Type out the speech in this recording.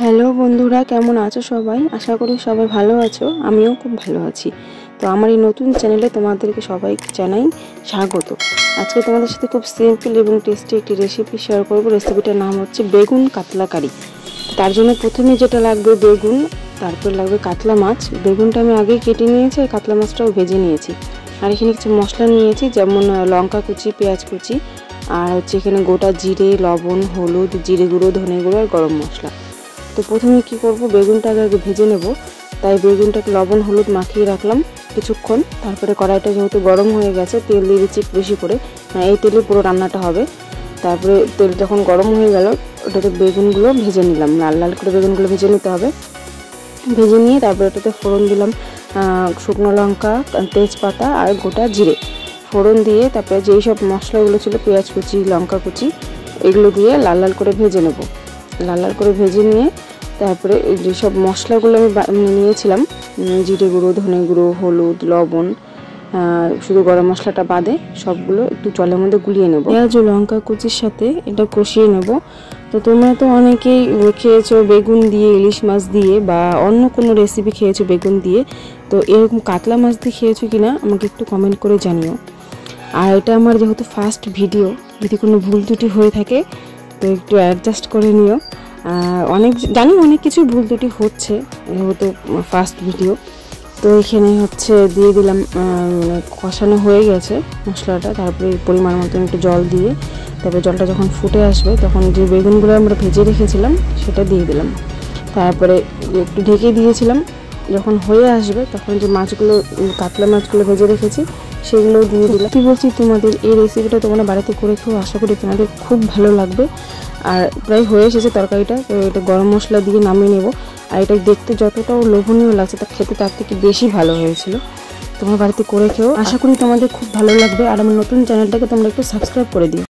Hello বন্ধুরা, কেমন আছো সবাই? আশা করি সবাই ভালো আছো। আমিও খুব ভালো আছি। তো আমার এই নতুন চ্যানেলে তোমাদেরকে সবাই জানাই স্বাগত। আজকে তোমাদের সাথে খুব সিম্পল এবং টেস্টি একটি রেসিপি শেয়ার করব। রেসিপিটার নাম হচ্ছে বেগুন কাতলা কারি। তার জন্য প্রথমে যেটা লাগবে বেগুন, তারপর লাগবে কাতলা মাছ। বেগুনটা আমি আগেই কেটে নিয়েছি আর কাতলা মাছটাও ভেজে নিয়েছি। আর এখানে কিছু মশলা নিয়েছি, যেমন লঙ্কা কুচি, পেঁয়াজ কুচি, আর হচ্ছে এখানে গোটা জিরে, লবণ, হলুদ, জিরে গুঁড়ো, ধনে গুঁড়ো আর গরম মশলা। তো প্রথমে কি করব, বেগুনটাকে আগে ভেজে নেব। তাই বেগুনটাকে লবণ হলুদ মাখিয়ে রাখলাম কিছুক্ষণ। তারপরে কড়াইটা যেহেতু গরম হয়ে গেছে, তেল দিয়ে দিচ্ছি বেশি করে, এই তেলে পুরো রান্নাটা হবে। তারপরে তেল যখন গরম হয়ে গেল, ওটাতে বেগুনগুলো ভেজে নিলাম, লাল লাল করে বেগুনগুলো ভেজে নিতে হবে। ভেজে নিয়ে তারপরে ওটাতে ফোড়ন দিলাম শুকনো লঙ্কা, তেজপাতা আর গোটা জিরে। ফোড়ন দিয়ে তারপরে যেই সব মশলাগুলো ছিল, পেঁয়াজ কুচি, লঙ্কা কুচি, এগুলো দিয়ে লাল লাল করে ভেজে নেব। লাল লাল করে ভেজে নিয়ে তারপরে যেসব মশলাগুলো আমি নিয়েছিলাম, জিরে গুঁড়ো, ধনে গুঁড়ো, হলুদ, লবণ, শুধু গরম মশলাটা বাদে সবগুলো একটু জলের মধ্যে গুলিয়ে নেব। পেঁয়াজ ও লঙ্কা কুচির সাথে এটা কষিয়ে নেব। তো তোমরা তো অনেকেই খেয়েছো বেগুন দিয়ে, ইলিশ মাছ দিয়ে, বা অন্য কোনো রেসিপি খেয়েছো বেগুন দিয়ে। তো এরকম কাতলা মাছ দিয়ে খেয়েছো কিনা আমাকে একটু কমেন্ট করে জানিও। আর এটা আমার যেহেতু ফার্স্ট ভিডিও, যদি কোনো ভুল ত্রুটি হয়ে থাকে তো একটু অ্যাডজাস্ট করে নিও। অনেক কিছু ভুল ত্রুটি হচ্ছে, যেহেতু ফার্স্ট ভিডিও। তো এখানে হচ্ছে দিয়ে দিলাম, কষানো হয়ে গেছে মশলাটা। তারপরে পরিমাণ মতন একটু জল দিয়ে, তারপরে জলটা যখন ফুটে আসবে তখন যে বেগুনগুলো আমরা ভেজে রেখেছিলাম সেটা দিয়ে দিলাম। তারপরে একটু ঢেকে দিয়েছিলাম। যখন হয়ে আসবে তখন যে মাছগুলো, কাতলা মাছগুলো ভেজে রেখেছি সেগুলোও দিয়ে দিলাম। কি বলছি, তোমাদের এই রেসিপিটা তোমরা বাড়িতে করে খেও, আশা করি তোমাদের খুব ভালো লাগবে। আর প্রায় হয়ে এসেছে তরকারিটা। তো এটা গরম মশলা দিয়ে নামিয়ে নেব। আর এটা দেখতে যতটাও লোভনীয় লাগছে, তা খেতে তার থেকে বেশি ভালো হয়েছিল। তোমরা বাড়িতে করে খেও, আশা করি তোমাদের খুব ভালো লাগবে। আর আমার নতুন চ্যানেলটাকে তোমরা একটু সাবস্ক্রাইব করে দিও।